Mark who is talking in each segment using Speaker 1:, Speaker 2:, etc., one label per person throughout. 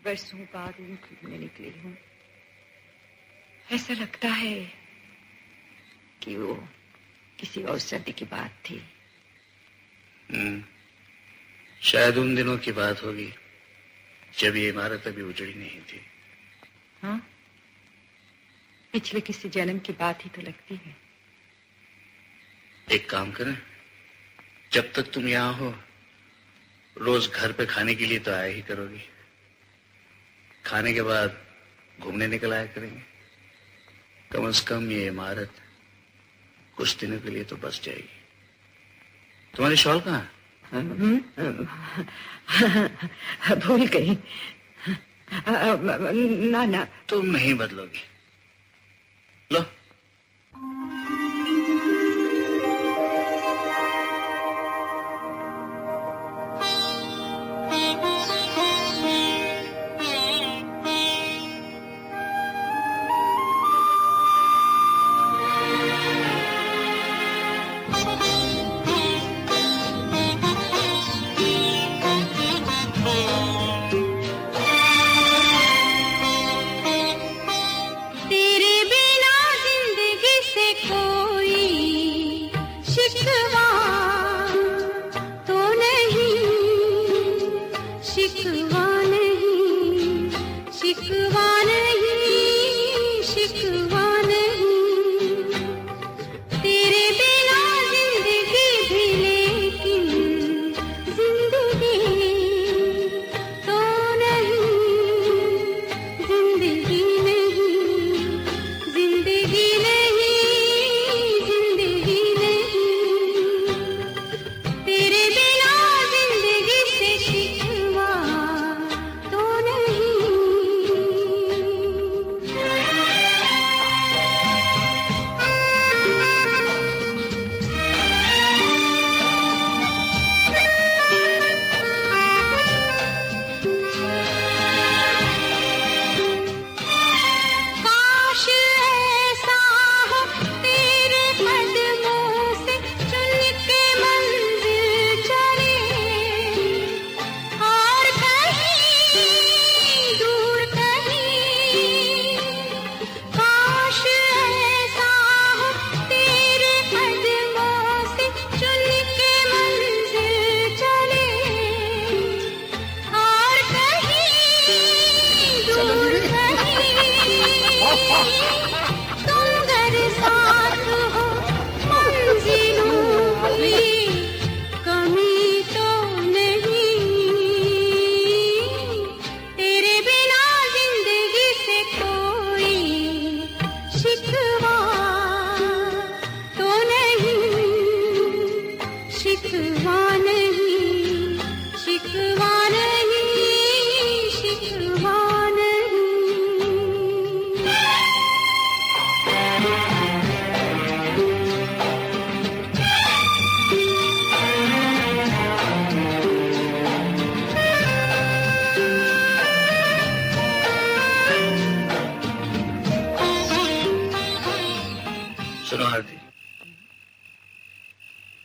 Speaker 1: बरसों बाद ऊँट घूमने निकली हूँ। ऐसा लगता है कि वो किसी और सर्दी की बात थी।
Speaker 2: शायद उन दिनों की बात होगी जब ये इमारत अभी उजड़ी नहीं थी।
Speaker 1: हाँ, पिछले किसी जन्म की बात ही तो लगती है।
Speaker 2: एक काम करें, जब तक तुम यहाँ हो रोज घर पे खाने के लिए तो आया ही करोगी। खाने के बाद घूमने निकल आया करेंगे। कम से कम ये इमारत कुछ दिनों के लिए तो बस जाएगी। तुम्हारी शॉल कहाँ?
Speaker 1: भूल गई। ना
Speaker 2: तुम नहीं बदलोगी। लो।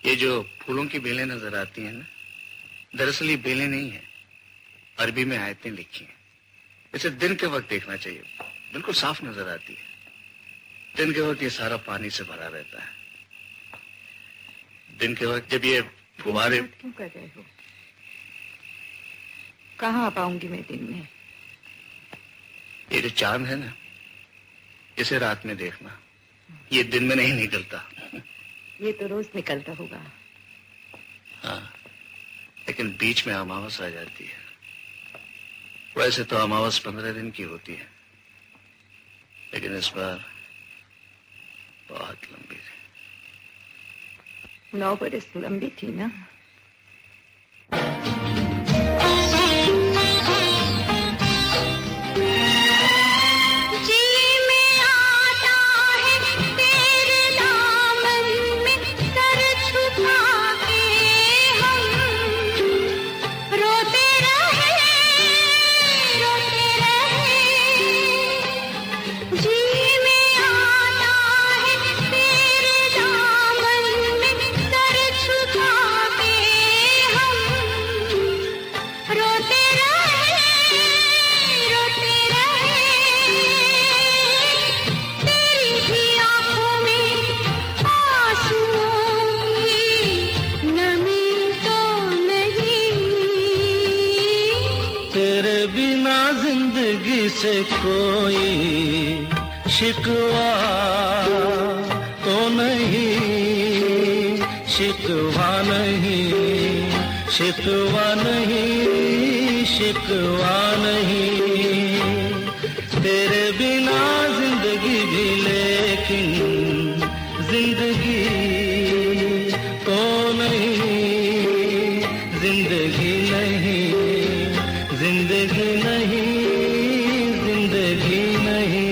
Speaker 2: ये जो फूलों की बेलें नजर आती हैं ना, दरअसल ये बेलें नहीं है, अरबी में आयतें लिखी हैं। इसे दिन के वक्त देखना चाहिए, बिल्कुल साफ नजर आती है। दिन के वक्त ये सारा पानी से भरा रहता है। दिन के वक्त जब ये फुवारे
Speaker 1: क्यों कर रहे हो? कहाँ आ पाऊंगी मैं दिन में?
Speaker 2: ये जो चांद है ना, इसे रात में देखना, ये दिन में नहीं निकलता।
Speaker 1: ये तो रोज निकलता होगा।
Speaker 2: हाँ, लेकिन बीच में अमावस आ जाती है। वैसे तो अमावस 15 दिन की होती है, लेकिन इस बार बहुत लंबी थी।
Speaker 1: 9 बरस लंबी थी ना।
Speaker 2: बिना जिंदगी से कोई शिकवा तो नहीं, शिकवा नहीं, शिकवा नहीं, शिकवा नहीं। तेरे बिना जिंदगी भी लेकिन जिंदगी तो नहीं, जिंदगी नहीं, जिंदगी नहीं, जिंदगी नहीं।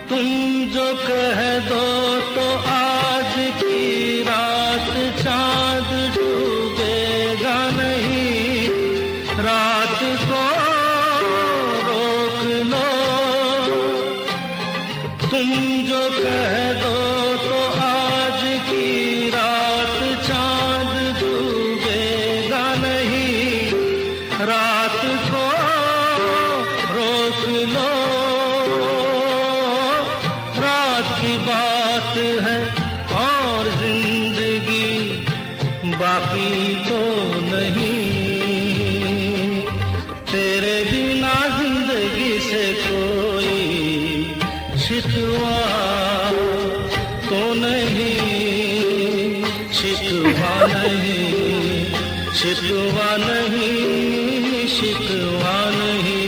Speaker 2: तुम जो कह दो तो आज की रात चांद डूबेगा नहीं, रात को रोक लो। तुम जो कह दो तो आज की रात चांद डूबेगा नहीं, रात को रोक लो। रात की बात है और जिंदगी बाकी तो नहीं। तेरे बिना जिंदगी से कोई शिकवा तो नहीं, शिकवा नहीं, शिकवा नहीं, शिकवा नहीं।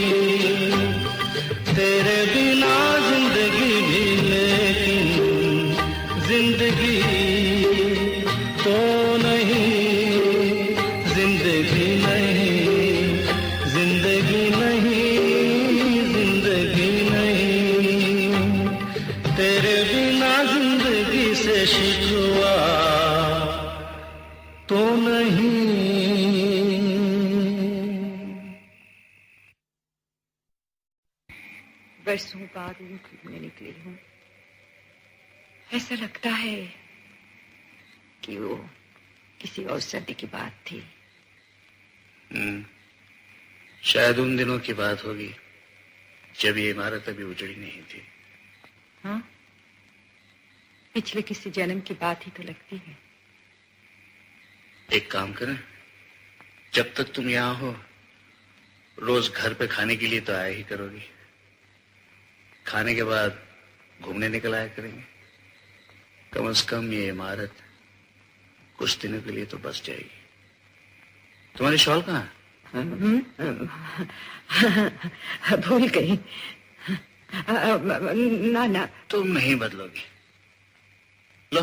Speaker 2: तेरे बिना जिंदगी भी लेकिन जिंदगी तो नहीं, जिंदगी नहीं, जिंदगी नहीं, जिंदगी नहीं। तेरे बिना जिंदगी से शिकवा तो नहीं।
Speaker 1: बरसों बाद यूं घूमने निकली हूँ। ऐसा लगता है कि वो किसी और सर्दी की बात थी।
Speaker 2: शायद उन दिनों की बात होगी जब ये इमारत अभी उजड़ी नहीं थी।
Speaker 1: हाँ, पिछले किसी जन्म की बात ही तो लगती है।
Speaker 2: एक काम करें, जब तक तुम यहाँ हो रोज घर पे खाने के लिए तो आया ही करोगी। खाने के बाद घूमने निकल आया करेंगे। कम से कम ये इमारत कुछ दिनों के लिए तो बस जाएगी। तुम्हारी शॉल कहाँ है?
Speaker 1: भूल गई। ना ना,
Speaker 2: तुम नहीं बदलोगी। लो।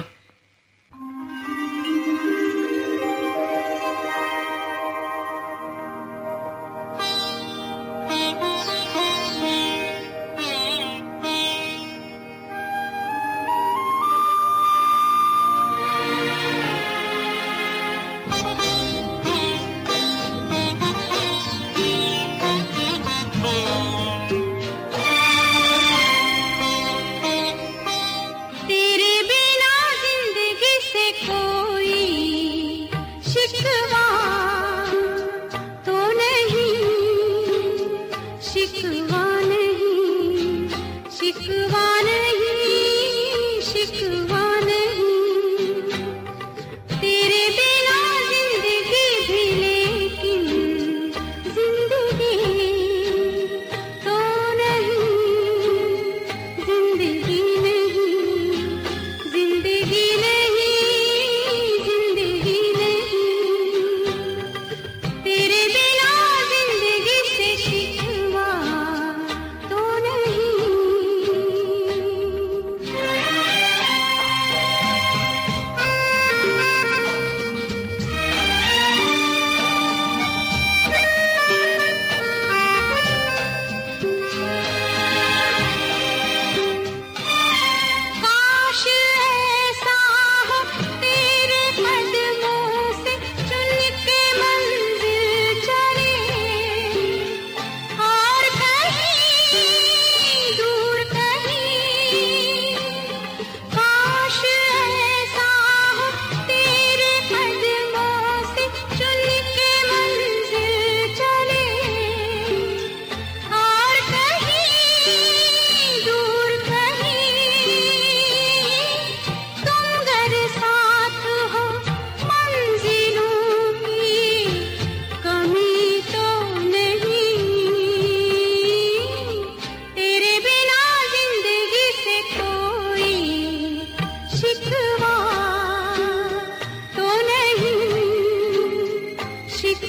Speaker 3: तेरे बिना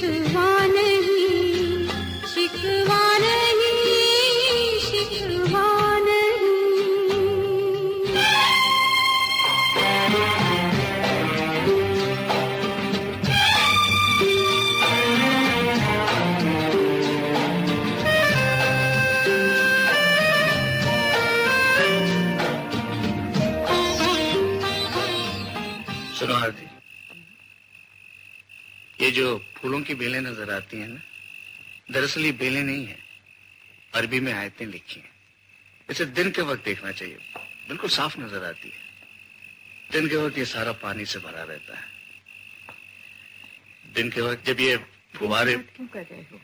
Speaker 1: शिकवा नहीं, शिकवा नहीं, शिकवा नहीं।
Speaker 2: सुनो आरती, ये जो फूलों की बेलें नजर आती हैं ना, दरअसल ये बेलें नहीं है, अरबी में आयतें लिखी हैं। इसे दिन के वक्त देखना चाहिए, बिल्कुल साफ नजर आती है। दिन के वक्त ये सारा पानी से भरा रहता है। दिन के वक्त जब ये फुहारे।
Speaker 1: क्यों कर रहे हो?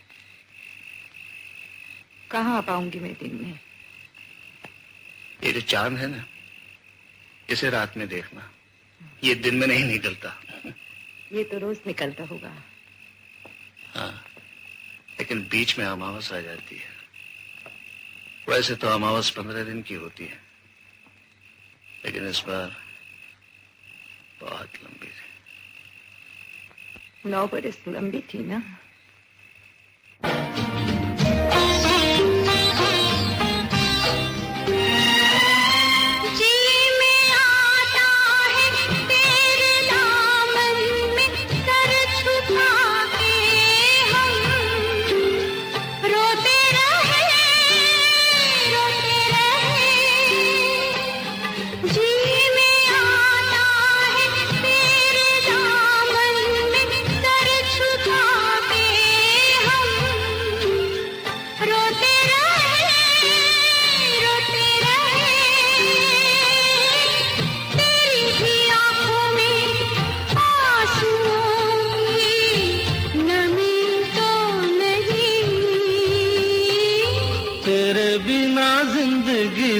Speaker 1: कहाँ आ पाऊंगी मैं दिन में?
Speaker 2: ये जो चांद है ना, इसे रात में देखना, ये दिन में नहीं निकलता।
Speaker 1: ये तो रोज निकलता होगा।
Speaker 2: हाँ, लेकिन बीच में अमावस आ जाती है। वैसे तो अमावस 15 दिन की होती है, लेकिन इस बार बहुत लंबी थी।
Speaker 1: 9 बरस लंबी थी ना।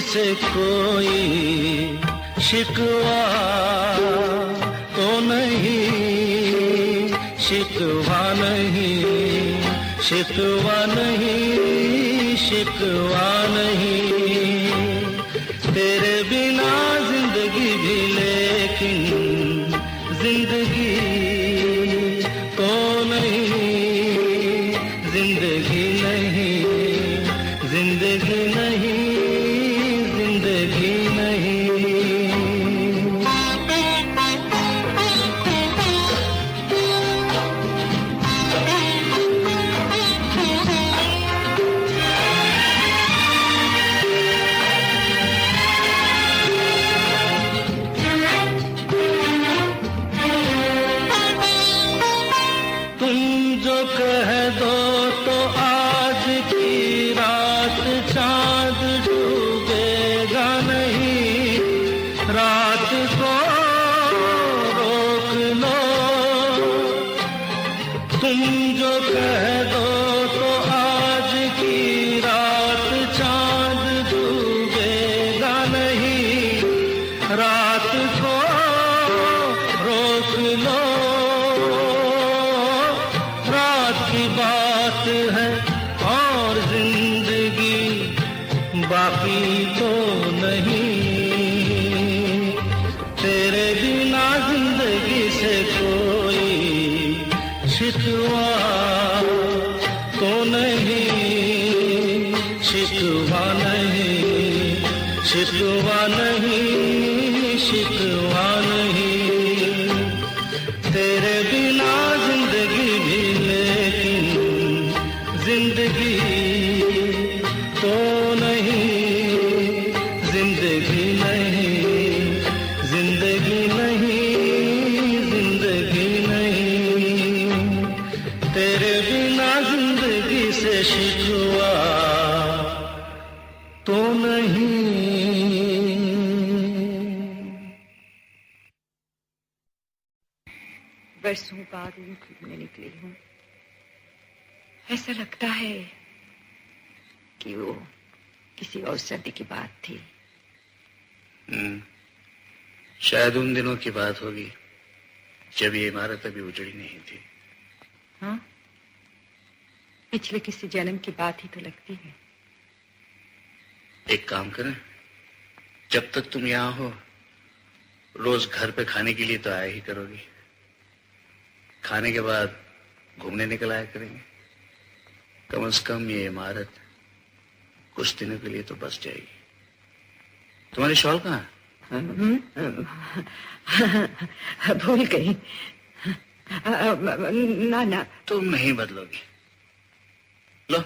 Speaker 3: से कोई शिकवा तो नहीं, शिकवा नहीं, शिकवा नहीं, शिकवा नहीं। तेरे बिना जिंदगी भी लेकिन जिंदगी तो नहीं, जिंदगी नहीं, जिंदगी नहीं, जिंदगी नहीं। तुम जो कह दो तो आज की रात चांद डूबेगा नहीं, रात को रोक लो। तुम जो कह दो तो आज की रात चांद डूबेगा नहीं, रात को रोक लो। रात की बात है और जिंदगी बाकी तो नहीं। तेरे बिना जिंदगी से कोई शिकवा तो नहीं, शिकवा नहीं, शिकवा नहीं, शिकवा नहीं। तेरे बिना जिंदगी भी लेकिन जिंदगी तो नहीं, जिंदगी नहीं, जिंदगी नहीं, जिंदगी नहीं। तेरे बिना जिंदगी से शिकवा तो नहीं।
Speaker 1: बरसों बाद यूं घूमने निकली हूँ। ऐसा लगता है कि वो किसी और सदी की बात थी।
Speaker 2: शायद उन दिनों की बात होगी जब ये इमारत अभी उजड़ी नहीं थी।
Speaker 1: हाँ, पिछले किसी जन्म की बात ही तो लगती है।
Speaker 2: एक काम करें, जब तक तुम यहाँ हो रोज घर पे खाने के लिए तो आया ही करोगी। खाने के बाद घूमने निकल आया करेंगे। कम से कम ये इमारत कुछ दिनों के लिए तो बस जाएगी। तुम्हारी शॉल कहाँ है?
Speaker 1: भूल गई। ना ना,
Speaker 2: तुम नहीं बदलोगी। लो